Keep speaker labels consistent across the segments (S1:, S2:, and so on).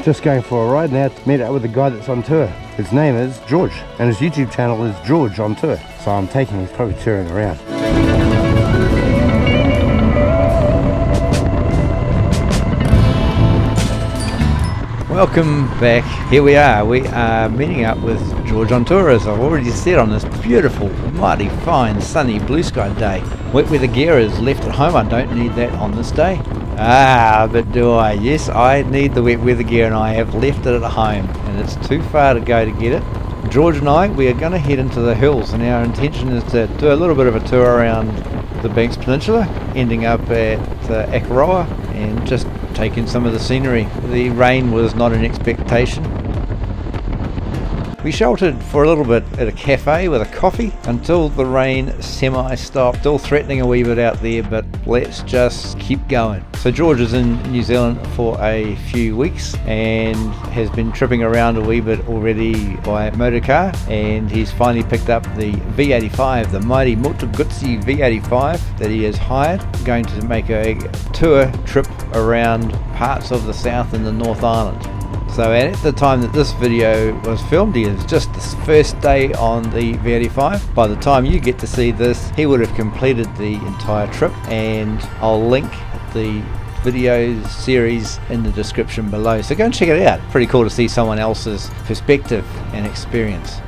S1: Just going for a ride now to meet up with the guy that's on tour. His name is George, and his YouTube channel is George on Tour. So I'm taking, he's probably touring around.
S2: Welcome back. Here we are meeting up with George on tour, as I've already said, on this beautiful, mighty fine, sunny, blue sky day. Wet weather gear is left at home. I don't need that on this day. But do I? Yes, I need the wet weather gear, and I have left it at home, and it's too far to go to get it. George and I, we are going to head into the hills, and our intention is to do a little bit of a tour around the Banks Peninsula, ending up at Akaroa, and just take in some of the scenery. The rain was not an expectation. We sheltered for a little bit at a cafe with a coffee until the rain semi-stopped. Still threatening a wee bit out there, but let's just keep going. So George is in New Zealand for a few weeks and has been tripping around a wee bit already by motor car, and he's finally picked up the V85, the mighty Motoguzzi V85 that he has hired, going to make a tour trip around parts of the South and the North Island. So at the time that this video was filmed, he is just the first day on the V85. By the time you get to see this, he would have completed the entire trip, and I'll link the video series in the description below. So go and check it out. Pretty cool to see someone else's perspective and experience.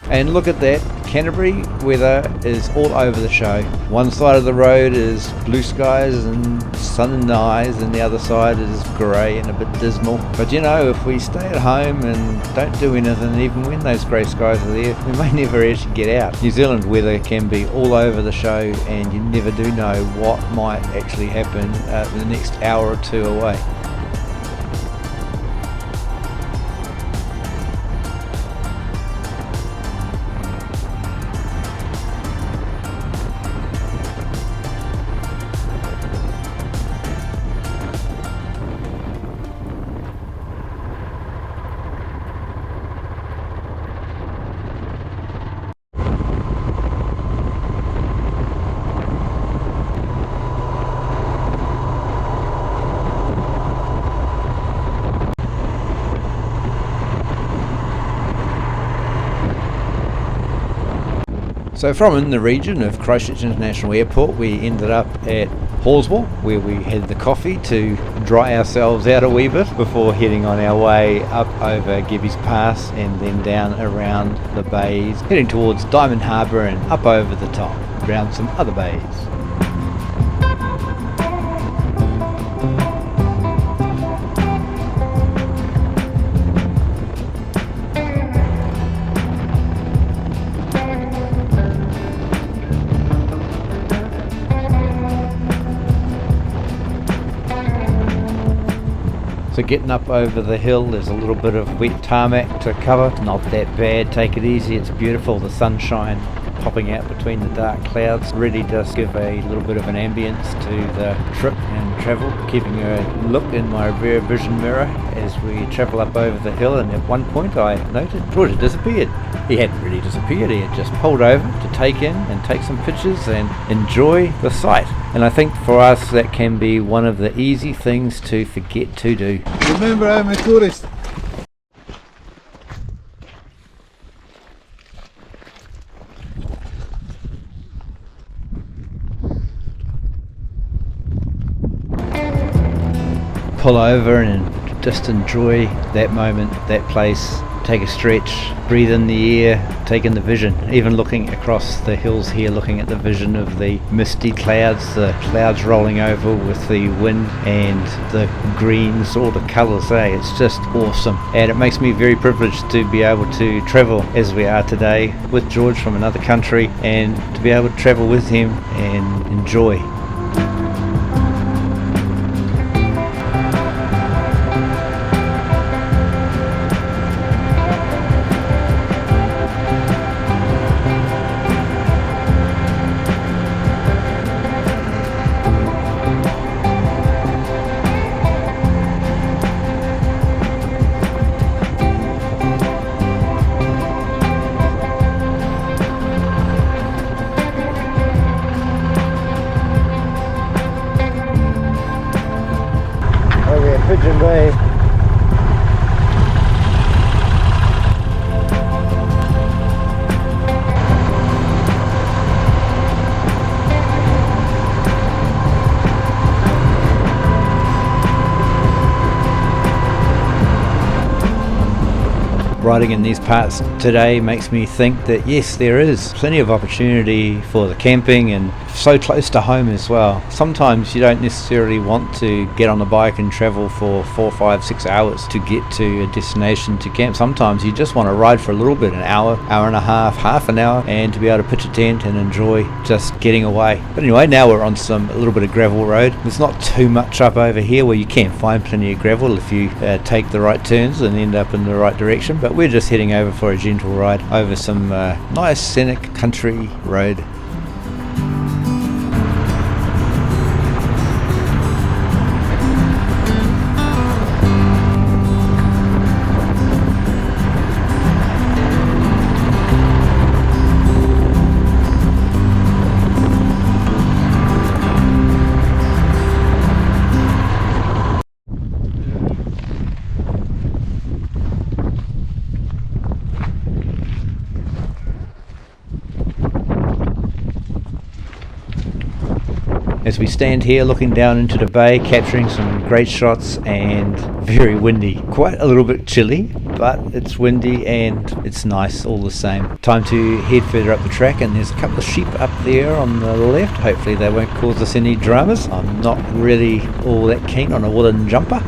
S2: And look at that, Canterbury weather is all over the show. One side of the road is blue skies and sun in the eyes, and the other side is grey and a bit dismal. But you know, if we stay at home and don't do anything, even when those grey skies are there, we may never actually get out. New Zealand weather can be all over the show, and you never do know what might actually happen the next hour or two away. So from in the region of Christchurch International Airport, we ended up at Hawesville, where we had the coffee to dry ourselves out a wee bit before heading on our way up over Gebbies Pass and then down around the bays, heading towards Diamond Harbour and up over the top, around some other bays. So getting up over the hill, there's a little bit of wet tarmac to cover. Not that bad, take it easy, it's beautiful. The sunshine popping out between the dark clouds really does give a little bit of an ambience to the trip and travel. Keeping a look in my rear vision mirror as we travel up over the hill, and at one point I noted George had disappeared. He hadn't really disappeared, he had just pulled over to take in and take some pictures and enjoy the sight. And I think for us that can be one of the easy things to forget to do.
S3: Remember, I'm a tourist.
S2: Pull over and just enjoy that moment, that place. Take a stretch, breathe in the air, take in the vision. Even looking across the hills here, looking at the vision of the misty clouds, the clouds rolling over with the wind and the green sort of colours, it's just awesome. And it makes me very privileged to be able to travel as we are today with George from another country, and to be able to travel with him and enjoy. riding in these parts today makes me think that yes, there is plenty of opportunity for the camping, and so close to home as well. Sometimes you don't necessarily want to get on the bike and travel for 4, 5, 6 hours to get to a destination to camp. Sometimes you just want to ride for a little bit, an hour, hour and a half an hour, and to be able to pitch a tent and enjoy just getting away. But anyway, now we're on a little bit of gravel road. There's not too much up over here where you can find plenty of gravel if you take the right turns and end up in the right direction, but we're just heading over for a gentle ride over some nice scenic country road. As we stand here looking down into the bay, capturing some great shots, and very windy. Quite a little bit chilly, but it's windy and it's nice all the same. Time to head further up the track, and there's a couple of sheep up there on the left. Hopefully they won't cause us any dramas. I'm not really all that keen on a woolen jumper.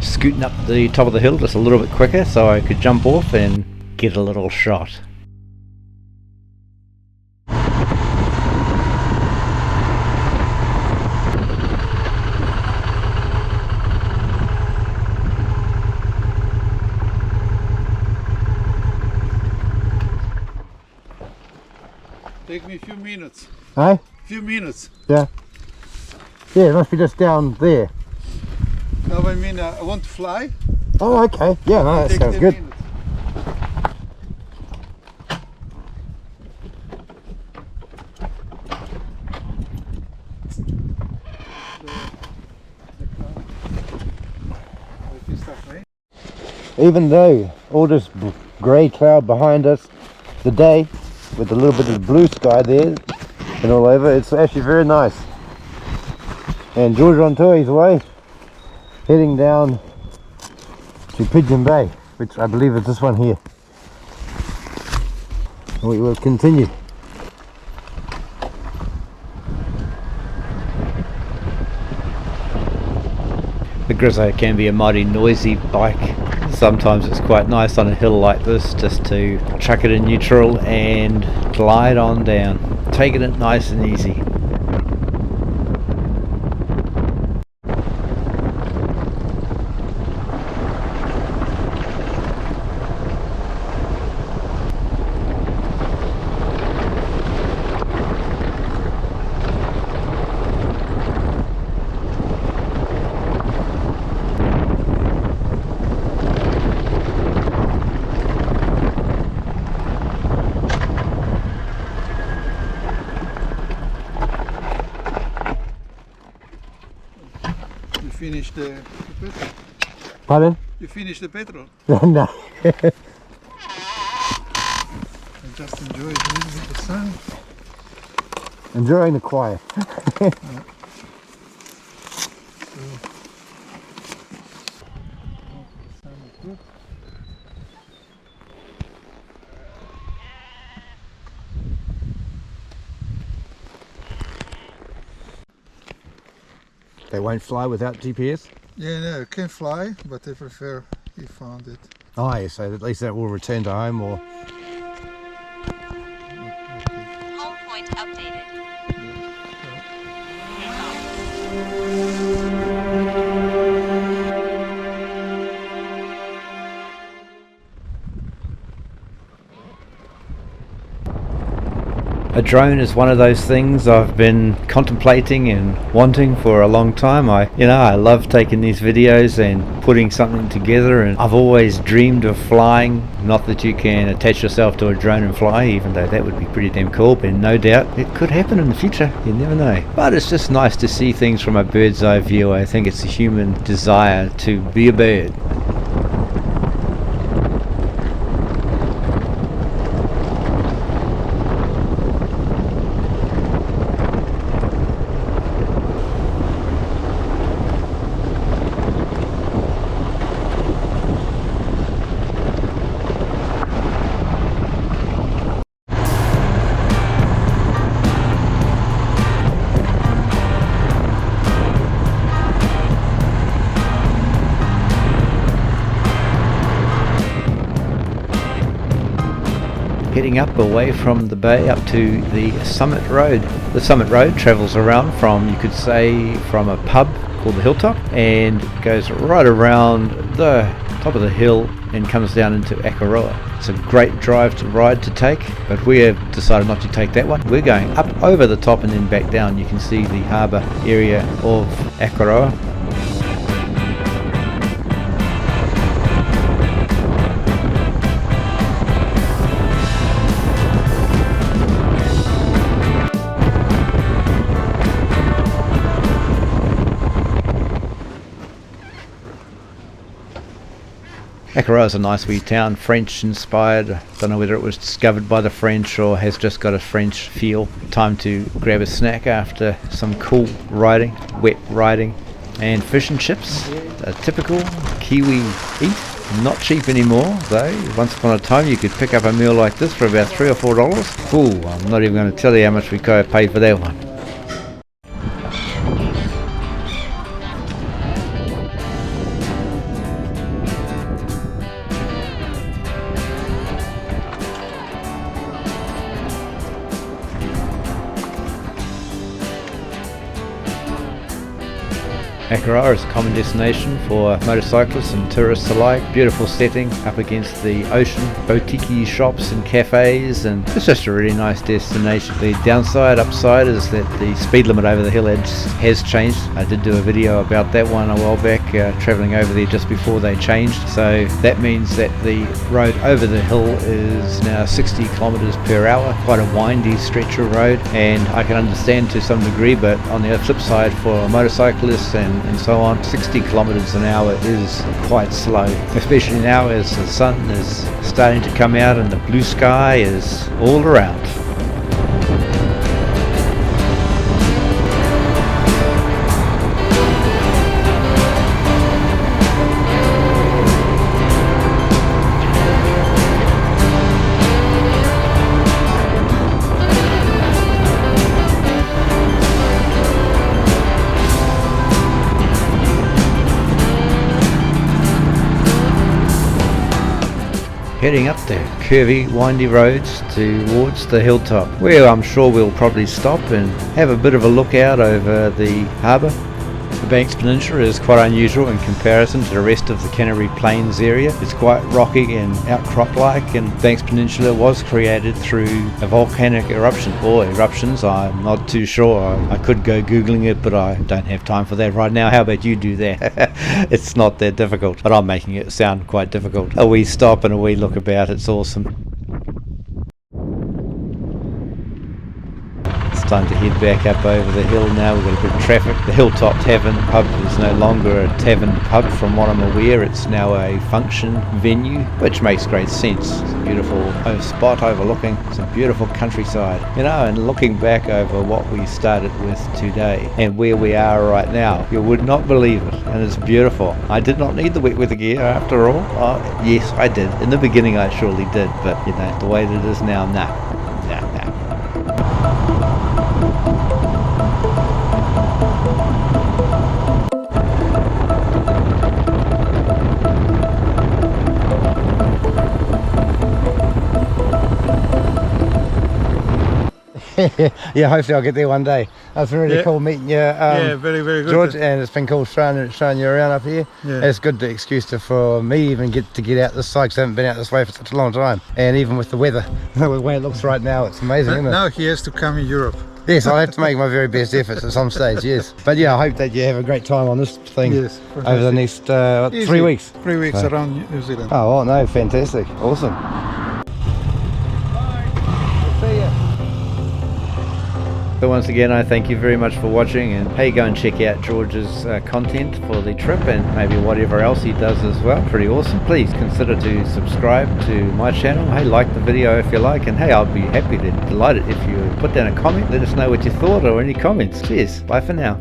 S2: Scooting up the top of the hill just a little bit quicker so I could jump off and get a little shot.
S3: Take me a few minutes.
S1: Hey?
S3: Few minutes.
S1: Yeah. Yeah, it must be just down there.
S3: No, I mean, I want to fly.
S1: Oh, okay. Yeah, no, that
S3: Take
S1: sounds
S3: 10
S1: good.
S3: minutes.
S1: Even though all this grey cloud behind us, the day with a little bit of blue sky there and all over, it's actually very nice. And George on tour his way, heading down to Pigeon Bay, which I believe is this one here. We will continue.
S2: The Griso can be a mighty noisy bike. Sometimes it's quite nice on a hill like this just to chuck it in neutral and glide on down, taking it nice and easy.
S3: Finish the petrol.
S1: Pardon?
S3: You finish the petrol.
S1: No.
S3: I just enjoy it with the sun.
S1: Enjoying the quiet.
S2: They won't fly without GPS?
S3: Yeah, no, it can fly, but I prefer he found it.
S2: Oh, yeah, so at least that will return to home or...
S4: Home point updated.
S2: A drone is one of those things I've been contemplating and wanting for a long time. I love taking these videos and putting something together, and I've always dreamed of flying. Not that you can attach yourself to a drone and fly, even though that would be pretty damn cool, but no doubt it could happen in the future. You never know. But it's just nice to see things from a bird's eye view. I think it's a human desire to be a bird. Heading up away from the bay up to the Summit Road. The Summit Road travels around from, you could say, from a pub called the Hilltop and goes right around the top of the hill and comes down into Akaroa. It's a great ride to take, but we have decided not to take that one. We're going up over the top and then back down. You can see the harbour area of Akaroa. Akaroa is a nice wee town, French inspired. Don't know whether it was discovered by the French or has just got a French feel. Time to grab a snack after some cool riding, wet riding, and fish and chips. A typical Kiwi eat. Not cheap anymore though. Once upon a time you could pick up a meal like this for about $3 or $4. Ooh, I'm not even going to tell you how much we paid for that one. Akaroa is a common destination for motorcyclists and tourists alike. Beautiful setting up against the ocean, boutique shops and cafes, and it's just a really nice destination. The upside is that the speed limit over the hill has changed. I did do a video about that one a while back, travelling over there just before they changed. So that means that the road over the hill is now 60 kilometers per hour, quite a windy stretch of road, and I can understand to some degree, but on the flip side for motorcyclists and so on, 60 kilometers an hour is quite slow, especially now as the sun is starting to come out and the blue sky is all around. Heading up the curvy, windy roads towards the hilltop, where I'm sure we'll probably stop and have a bit of a look out over the harbour. The Banks Peninsula is quite unusual in comparison to the rest of the Canterbury Plains area. It's quite rocky and outcrop-like, and Banks Peninsula was created through a volcanic eruption, or eruptions, I'm not too sure. I could go googling it, but I don't have time for that right now. How about you do that? It's not that difficult, but I'm making it sound quite difficult. A wee stop and a wee look about, it's awesome. time to head back up over the hill now. We've got a bit of traffic. The Hilltop Tavern pub is no longer a tavern pub from what I'm aware. It's now a function venue, which makes great sense. It's a beautiful spot overlooking some beautiful countryside, you know, and looking back over what we started with today and where we are right now, you would not believe it, and it's beautiful. I did not need the wet weather gear after all. Yes, I did. In the beginning I surely did, but you know, the way that it is now, nah.
S1: Yeah, hopefully I'll get there one day. It's been really cool meeting you,
S3: Yeah, very, very good.
S1: George, and it's been cool showing you around up here.
S3: Yeah.
S1: It's good for me even get out this side, because I haven't been out this way for such a long time. And even with the weather, the way it looks right now, it's amazing, isn't it?
S3: Now he has to come in Europe.
S1: Yes, I'll have to make my very best efforts at some stage, yes. But yeah, I hope that you have a great time on this thing
S3: Yes,
S1: over the next 3 weeks.
S3: 3 weeks around New Zealand.
S1: Oh, well, no, fantastic. Awesome.
S2: So once again, I thank you very much for watching, and hey, go and check out George's content for the trip and maybe whatever else he does as well. Pretty awesome. Please consider to subscribe to my channel. Hey, like the video if you like, and hey, I'll be delighted if you put down a comment. Let us know what you thought or any comments. Cheers. Bye for now.